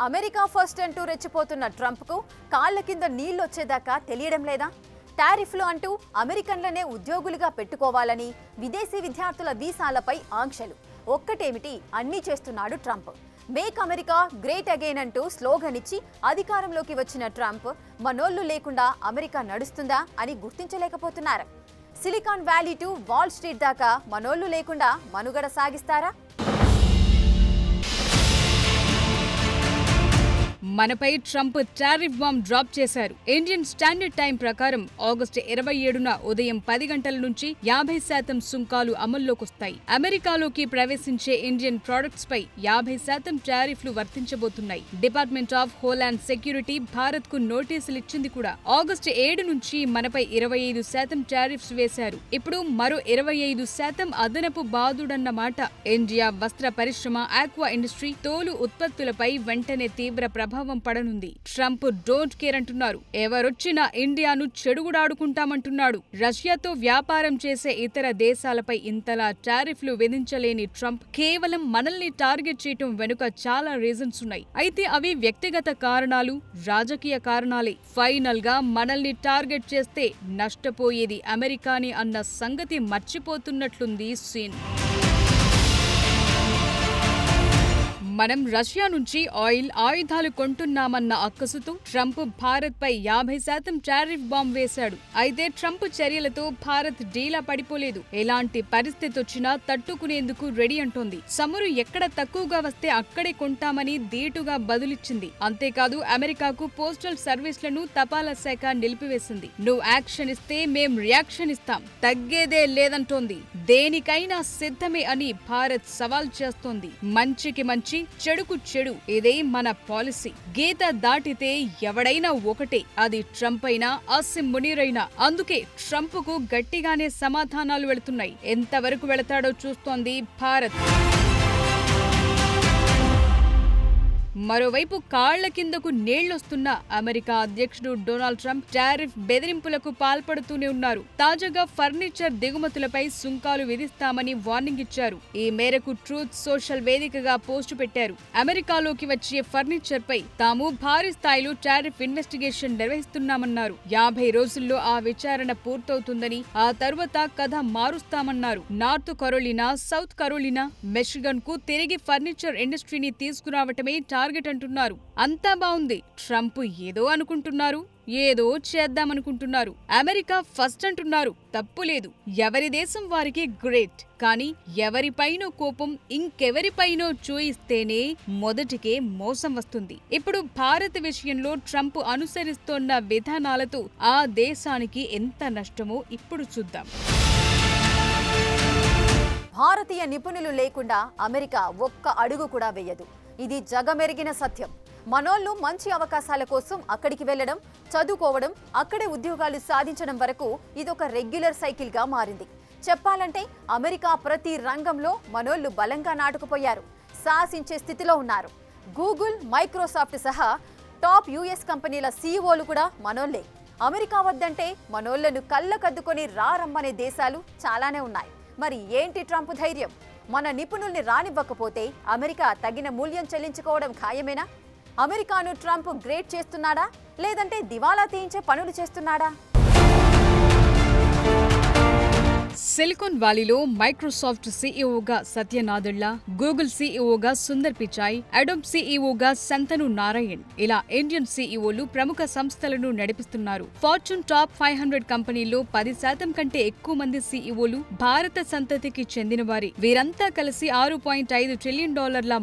America first అంటూ రెచ్చిపోతున్న ట్రంప్కు కాళ్ల కింద నీళ్లొచ్చేదాకా తెలియడం లేదా? టారిఫ్లు అంటూ అమెరికన్లనే ఉద్యోగులుగా పెట్టుకోవాలని, విదేశీ విద్యార్థుల వీసాలపై ఆంక్షలు, ఒక్కటేమిటి అన్నీ చేస్తున్నాడు Trump. Make America great again అంటూ స్లోగన్ ఇచ్చి అధికారంలోకి వచ్చిన ట్రంప్ మనోళ్లు లేకుండా అమెరికా నడుస్తుందా అని గుర్తించలేకపోతున్నారు. Silicon Valley to Wall Street దాకా మనోళ్లు లేకుండా మనుగడ సాగిస్తారా? మనపై ట్రంప్ టారిఫ్ బాంబ్ డ్రాప్ చేశారు. ఇండియన్ స్టాండర్డ్ టైం ప్రకారం ఆగస్టు 27న ఉదయం 10 గంటల నుంచి 50% సుంకాలు అమల్లోకొస్తాయి. అమెరికాలోకి ప్రవేశించే ఇండియన్ ప్రొడక్ట్స్ పై 50% టారిఫ్లు వర్తించబోతున్నాయి. Department of homeland security Bharat కు నోటీసులు ఇచ్చింది కూడా. ఆగస్టు 7 నుంచి మనపై 25% టారిఫ్స్ వేశారు. ఇప్పుడు మరో 25% అదనపు బాదుడన్నమాట. ఇండియా వస్త్ర పరిశ్రమ, ఆక్వా ఇండస్ట్రీ, తోలు ఉత్పత్తులపై వెంటనే తీవ్ర ప్రభావం పడనుంది. ట్రంప్ డోంట్ కేర్ అంటున్నారు. ఎవరొచ్చినా ఇండియాను చెడుగుడాడుకుంటామంటున్నాడు. రష్యాతో వ్యాపారం చేసే ఇతర దేశాలపై ఇంతలా టారిఫ్లు విధించలేని ట్రంప్ కేవలం మనల్ని టార్గెట్ చేయటం వెనుక చాలా రీజన్స్ ఉన్నాయి. అయితే అవి వ్యక్తిగత కారణాలు, రాజకీయ కారణాలే. ఫైనల్ గా మనల్ని టార్గెట్ చేస్తే నష్టపోయేది అమెరికాని అన్న సంగతి మర్చిపోతున్నట్లుంది సీన్. మనం రష్యా నుంచి ఆయిల్, ఆయుధాలు కొంటున్నామన్న అక్కసుతో ట్రంప్ భారత్ పై 50% టారిఫ్ బాంబ్ వేశాడు. అయితే ట్రంప్ చర్యలతో భారత్ డీలా పడిపోలేదు. ఎలాంటి పరిస్థితి వచ్చినా తట్టుకునేందుకు రెడీ అంటోంది. సమురు ఎక్కడ తక్కువగా వస్తే అక్కడే కొంటామని ధీటుగా బదులిచ్చింది. అంతేకాదు అమెరికాకు పోస్టల్ సర్వీస్లను తపాలా శాఖ నిలిపివేసింది. నువ్వు యాక్షన్ ఇస్తే మేం రియాక్షన్ ఇస్తాం, తగ్గేదే లేదంటోంది. దేనికైనా సిద్ధమే అని భారత్ సవాల్ చేస్తోంది. మంచికి మంచి, చెడుకు చెడు, ఇదే మన పాలసీ. గీత దాటితే ఎవడైనా ఒకటే, అది ట్రంప్ అయినా అసిమ్ మునీరైనా. అందుకే ట్రంప్ కు గట్టిగానే సమాధానాలు వెళుతున్నాయి. ఎంతవరకు వెళతాడో చూస్తోంది భారత్. మరోవైపు కాళ్ల కిందకు నీళ్లొస్తున్న అమెరికా అధ్యక్షుడు డొనాల్డ్ ట్రంప్ టారిఫ్ బెదిరింపులకు పాల్పడుతూనే ఉన్నారు. తాజాగా ఫర్నిచర్ దిగుమతులపై సుంకాలు విధిస్తామని వార్నింగ్ ఇచ్చారు. ఈ మేరకు ట్రూత్ సోషల్ వేదికగా పోస్టు పెట్టారు. అమెరికాలోకి వచ్చే ఫర్నిచర్ పై తాము భారీ స్థాయిలో టారిఫ్ ఇన్వెస్టిగేషన్ నిర్వహిస్తున్నామన్నారు. 50 రోజుల్లో ఆ విచారణ పూర్తవుతుందని, ఆ తర్వాత కథ మారుస్తామన్నారు. North Carolina, South Carolina, Michigan కు తిరిగి ఫర్నిచర్ ఇండస్ట్రీని తీసుకురావటమే టార్గెట్ అంటున్నారు. అంతా బాగుంది. ట్రంప్ ఏదో అనుకుంటున్నారు, ఏదో చేద్దామనుకుంటున్నారు. అమెరికా ఫస్ట్ అంటున్నారు, తప్పులేదు. ఎవరి దేశం వారికి గ్రేట్. కానీ ఎవరిపైనో కోపం ఇంకెవరిపైనో చూయిస్తేనే మొదటికే మోసం వస్తుంది. ఇప్పుడు భారత్ విషయంలో ట్రంప్ అనుసరిస్తోన్న విధానాలతో ఆ దేశానికి ఎంత నష్టమో ఇప్పుడు చూద్దాం. భారతీయ నిపుణులు లేకుండా అమెరికా ఒక్క అడుగు కూడా వేయదు. ఇది జగమెరిగిన సత్యం. మనోళ్లు మంచి అవకాశాల కోసం అక్కడికి వెళ్లడం, చదువుకోవడం, అక్కడే ఉద్యోగాలు సాధించడం వరకు ఇదొక రెగ్యులర్ సైకిల్ గా మారింది. చెప్పాలంటే అమెరికా ప్రతి రంగంలో మనోళ్లు బలంగా నాటుకుపోయారు, శాసించే స్థితిలో ఉన్నారు. గూగుల్, మైక్రోసాఫ్ట్ సహా టాప్ యుఎస్ కంపెనీల సీఈఓలు కూడా మనోళ్లే. అమెరికా వద్దంటే మనోళ్లను కళ్ళకద్దుకొని రారమ్మనే దేశాలు చాలానే ఉన్నాయి. మరి ఏంటి ట్రంప్ ధైర్యం? మన నిపుణుల్ని రానివ్వకపోతే అమెరికా తగిన మూల్యం చెల్లించుకోవడం ఖాయమేనా? అమెరికాను ట్రంప్ గ్రేట్ చేస్తున్నాడా, లేదంటే దివాలా తీయించే పనులు చేస్తున్నాడా? సిలికాన్ వ్యాలీలో Microsoft సీఈఓగా Satya Nadella, Google సీఈఓగా Sundar Pichai, Adobe సీఈఓగా Shantanu Narayan, ఇలా ఇండియన్ సీఈఓలు ప్రముఖ సంస్థలను నడిపిస్తున్నారు. ఫార్చ్యూన్ టాప్ 500 కంపెనీల్లో 10% కంటే ఎక్కువ మంది సీఈఓలు భారత సంతతికి చెందినవారే. వీరంతా కలిసి $6.5 ట్రిలియన్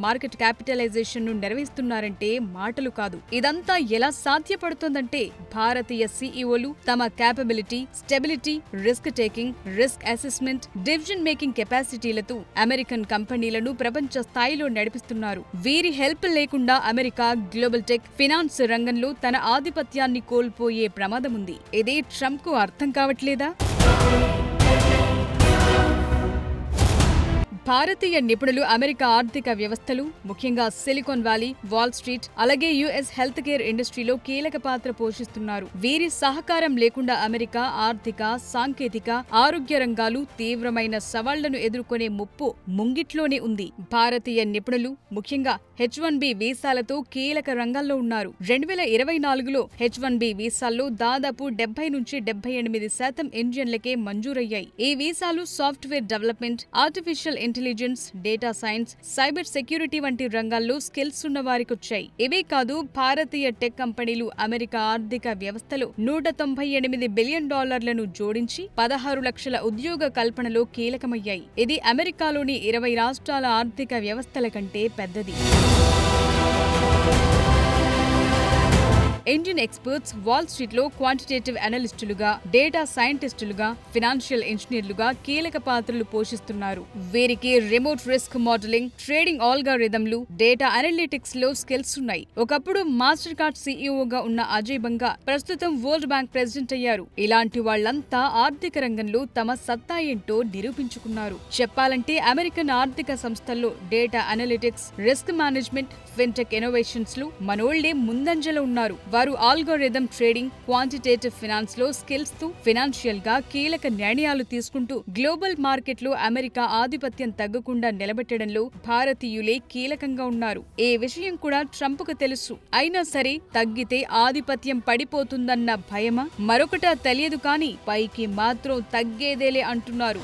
మార్కెట్ క్యాపిటలైజేషన్ ను నిర్వహిస్తున్నారంటే మాటలు కాదు. ఇదంతా ఎలా సాధ్యపడుతోందంటే భారతీయ సీఈఓలు తమ capability, stability, risk taking, risk assessment, decision making కెపాసిటీలతో అమెరికన్ కంపెనీలను ప్రపంచ స్థాయిలో నడిపిస్తున్నారు. వీరి హెల్ప్ లేకుండా అమెరికా గ్లోబల్ టెక్, ఫినాన్స్ రంగంలో తన ఆధిపత్యాన్ని కోల్పోయే ప్రమాదముంది. ఇదే ట్రంప్ కు అర్థం కావట్లేదా? భారతీయ నిపుణులు అమెరికా ఆర్థిక వ్యవస్థలు, ముఖ్యంగా సిలికాన్ వ్యాలీ, వాల్ స్ట్రీట్, అలాగే యుఎస్ హెల్త్ కేర్ ఇండస్ట్రీలో కీలక పాత్ర పోషిస్తున్నారు. వీరి సహకారం లేకుండా అమెరికా ఆర్థిక, సాంకేతిక, ఆరోగ్య రంగాలు తీవ్రమైన సవాళ్లను ఎదుర్కొనే ముప్పు ముంగిట్లోనే ఉంది. భారతీయ నిపుణులు ముఖ్యంగా H-1B వీసాలతో కీలక రంగాల్లో ఉన్నారు. 2024లో H-1B వీసాల్లో దాదాపు 70 నుంచి 78% ఇండియన్లకే మంజూరయ్యాయి. ఈ వీసాలు software development, artificial intelligence, data science, cyber security వంటి రంగాల్లో స్కిల్స్ ఉన్న వారికొచ్చాయి. ఇవే కాదు, భారతీయ టెక్ కంపెనీలు అమెరికా ఆర్థిక వ్యవస్థలో $198 బిలియన్ జోడించి 16 లక్షల ఉద్యోగ కల్పనలో కీలకమయ్యాయి. ఇది అమెరికాలోని 20 రాష్ట్రాల ఆర్థిక వ్యవస్థల కంటే పెద్దది. ఇండియన్ ఎక్స్పర్ట్స్ వాల్ స్ట్రీట్లో క్వాంటిటేటివ్ అనలిస్టులుగా, డేటా సైంటిస్టులుగా, ఫినాన్షియల్ ఇంజనీర్లుగా కీలక పాత్రలు పోషిస్తున్నారు. వీరికి రిమోట్ రిస్క్ మోడలింగ్, ట్రేడింగ్ ఆల్గారిథంలు, డేటా అనలిటిక్స్ లో స్కిల్స్ ఉన్నాయి. ఒకప్పుడు మాస్టర్ కార్డ్ సీఈఓగా ఉన్న అజయ్ బంగా ప్రస్తుతం వరల్డ్ బ్యాంక్ ప్రెసిడెంట్ అయ్యారు. ఇలాంటి వాళ్లంతా ఆర్థిక రంగంలో తమ సత్తా ఏంటో నిరూపించుకున్నారు. చెప్పాలంటే అమెరికన్ ఆర్థిక సంస్థల్లో data analytics, risk management, fintech innovations లో మనోళ్లే ముందంజలో ఉన్నారు. వారు ఆల్గోరిథం ట్రేడింగ్, క్వాంటిటేటివ్ ఫినాన్స్ లో స్కిల్స్ తో ఫినాన్షియల్ గా కీలక నిర్ణయాలు తీసుకుంటూ గ్లోబల్ మార్కెట్ లో అమెరికా ఆధిపత్యం తగ్గకుండా నిలబెట్టడంలో భారతీయులే కీలకంగా ఉన్నారు. ఈ విషయం కూడా ట్రంప్ కు తెలుసు. అయినా సరే తగ్గితే ఆధిపత్యం పడిపోతుందన్న భయమా మరొకటా తెలియదు, కానీ పైకి మాత్రం తగ్గేదేలే అంటున్నారు.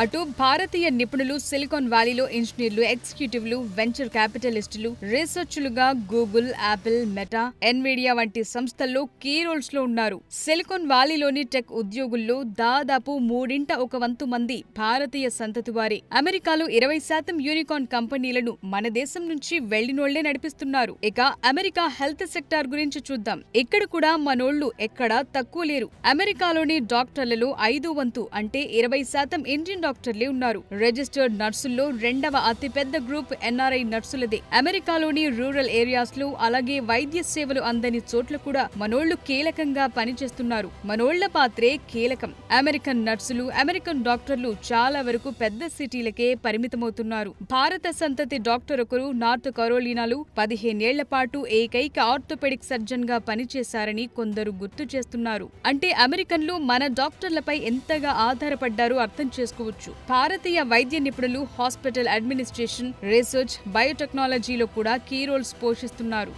అటు భారతీయ నిపుణులు సిలికాన్ వ్యాలీలో ఇంజనీర్లు, ఎగ్జిక్యూటివ్లు, వెంచర్ క్యాపిటలిస్టులు, రీసెర్చ్లుగా గూగుల్, యాపిల్, మెటా, ఎన్విడియా వంటి సంస్థల్లో కీ రోల్స్ లో ఉన్నారు. సిలికాన్ వ్యాలీలోని టెక్ ఉద్యోగుల్లో దాదాపు 3/1 మంది భారతీయ సంతతి వారే. అమెరికాలో 20% యూనికార్న్ కంపెనీలను మన దేశం నుంచి వెళ్లినోళ్లే నడిపిస్తున్నారు. ఇక అమెరికా హెల్త్ సెక్టార్ గురించి చూద్దాం. ఇక్కడ కూడా మనోళ్లు ఎక్కడా తక్కువ లేరు. అమెరికాలోని డాక్టర్లలో 5/5 అంటే 20% ఇండియన్ డాక్టర్లే ఉన్నారు. రిజిస్టర్డ్ నర్సుల్లో 2వ అతిపెద్ద గ్రూప్ ఎన్ఆర్ఐ నర్సులదే. అమెరికాలోని రూరల్ ఏరియాస్ లో, అలాగే వైద్య సేవలు అందని చోట్ల కూడా మనోళ్లు కీలకంగా పనిచేస్తున్నారు. మనోళ్ల పాత్రే కీలకం. అమెరికన్ నర్సులు, అమెరికన్ డాక్టర్లు చాలా వరకు పెద్ద సిటీలకే పరిమితమవుతున్నారు. భారత సంతతి డాక్టర్ ఒకరు నార్త్ కరోలినాలో 15 ఏళ్ల పాటు ఏకైక ఆర్థోపెడిక్ సర్జన్ గా పనిచేశారని కొందరు గుర్తు చేస్తున్నారు. అంటే అమెరికన్లు మన డాక్టర్లపై ఎంతగా ఆధారపడ్డారో అర్థం చేసుకోవచ్చు. భారతీయ వైద్య నిపుణులు హాస్పిటల్ అడ్మినిస్ట్రేషన్, రీసెర్చ్, బయోటెక్నాలజీలో కూడా కీ రోల్స్ పోషిస్తున్నారు.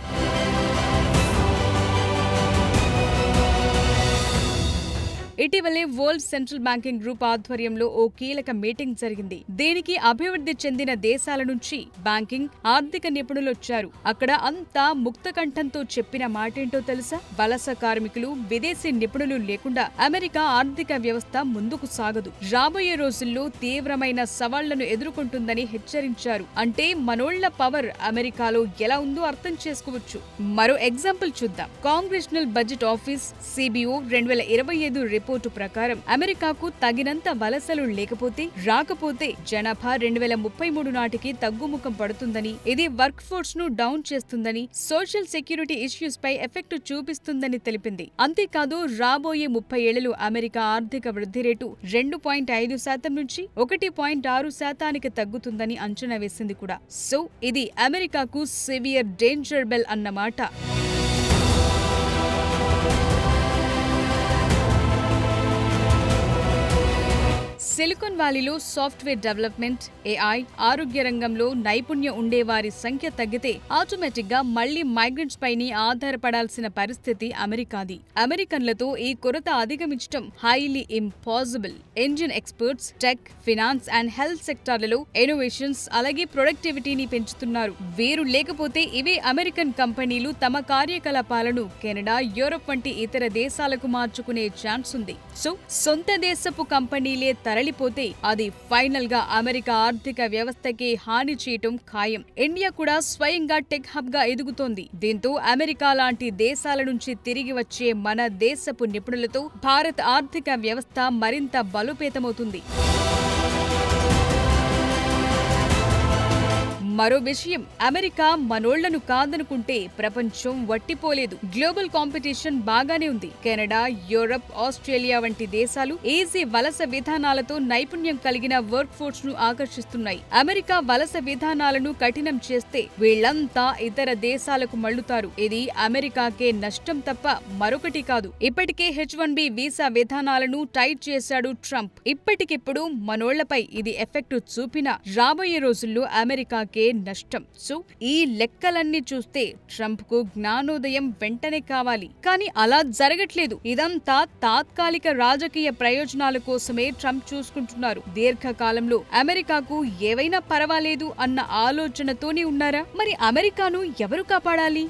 ఇటీవలే వరల్డ్ సెంట్రల్ బ్యాంకింగ్ గ్రూప్ ఆధ్వర్యంలో ఓ కీలక మీటింగ్ జరిగింది. దీనికి అభివృద్ధి చెందిన దేశాల నుంచి బ్యాంకింగ్, ఆర్థిక నిపుణులొచ్చారు. అక్కడ అంతా ముక్తకంఠంతో చెప్పిన మాటేంటో తెలుసా? వలస కార్మికులు, విదేశీ నిపుణులు లేకుండా అమెరికా ఆర్థిక వ్యవస్థ ముందుకు సాగదు. రాబోయే రోజుల్లో తీవ్రమైన సవాళ్లను ఎదుర్కొంటుందని హెచ్చరించారు. అంటే మనోళ్ల పవర్ అమెరికాలో ఎలా ఉందో అర్థం చేసుకోవచ్చు. మరో ఎగ్జాంపుల్ చూద్దాం. Congressional budget office CBO 2025 report ప్రకారం అమెరికాకు తగినంత వలసలు రాకపోతే జనాభా 2033 నాటికి తగ్గుముఖం పడుతుందని, ఇది వర్క్ ఫోర్స్ ను డౌన్ చేస్తుందని, సోషల్ సెక్యూరిటీ ఇష్యూస్ పై ఎఫెక్ట్ చూపిస్తుందని తెలిపింది. అంతేకాదు రాబోయే 30 ఏళ్లలో అమెరికా ఆర్థిక వృద్ధి రేటు 2.5% నుంచి 1.6% తగ్గుతుందని అంచనా వేసింది కూడా. సో ఇది అమెరికాకు సివియర్ డేంజర్ బెల్ అన్నమాట. సిలికాన్ వ్యాలీలో సాఫ్ట్వేర్ డెవలప్మెంట్, ఏఐ, ఆరోగ్య రంగంలో నైపుణ్యం ఉండేవారి సంఖ్య తగ్గితే ఆటోమేటిక్ గా మళ్లీ మైగ్రెంట్స్ పైనే ఆధారపడాల్సిన పరిస్థితి అమెరికాది. అమెరికన్లతో ఈ కొరత అధిగమించడం highly impossible. Indian experts tech, finance and health సెక్టార్లలో ఇన్నోవేషన్స్, అలాగే ప్రొడక్టివిటీని పెంచుతున్నారు. వీరు లేకపోతే ఇవే అమెరికన్ కంపెనీలు తమ కార్యకలాపాలను కెనడా, యూరోప్ వంటి ఇతర దేశాలకు మార్చుకునే ఛాన్స్ ఉంది. సో సొంత దేశపు కంపెనీలే తరలిపోతే అది ఫైనల్ గా అమెరికా ఆర్థిక వ్యవస్థకే హాని చేయటం ఖాయం. ఇండియా కూడా స్వయంగా టెక్ హబ్ గా ఎదుగుతోంది. దీంతో అమెరికా లాంటి దేశాల నుంచి తిరిగి వచ్చే మన దేశపు నిపుణులతో భారత ఆర్థిక వ్యవస్థ మరింత బలోపేతమవుతుంది. మరో విషయం, అమెరికా మనోళ్లను కాదనుకుంటే ప్రపంచం వట్టిపోలేదు. గ్లోబల్ కాంపిటీషన్ బాగానే ఉంది. కెనడా, యూరప్, ఆస్ట్రేలియా వంటి దేశాలు ఈజీ వలస విధానాలతో నైపుణ్యం కలిగిన వర్క్ ఫోర్స్ ను ఆకర్షిస్తున్నాయి. అమెరికా వలస విధానాలను కఠినం చేస్తే వీళ్లంతా ఇతర దేశాలకు మళ్లుతారు. ఇది అమెరికాకే నష్టం తప్ప మరొకటి కాదు. ఇప్పటికే H-1B వీసా విధానాలను టైట్ చేశాడు ట్రంప్. ఇప్పటికిప్పుడు మనోళ్లపై ఇది ఎఫెక్ట్ చూపినా రాబోయే రోజుల్లో అమెరికాకే నష్టం. సో ఈ లెక్కలన్నీ చూస్తే ట్రంప్ కు జ్ఞానోదయం వెంటనే కావాలి. కానీ అలా జరగట్లేదు. ఇదంతా తాత్కాలిక రాజకీయ ప్రయోజనాల కోసమే ట్రంప్ చూసుకుంటున్నారు. దీర్ఘకాలంలో అమెరికాకు ఏవైనా పర్వాలేదు అన్న ఆలోచనతోనే ఉన్నారా? మరి అమెరికాను ఎవరు కాపాడాలి?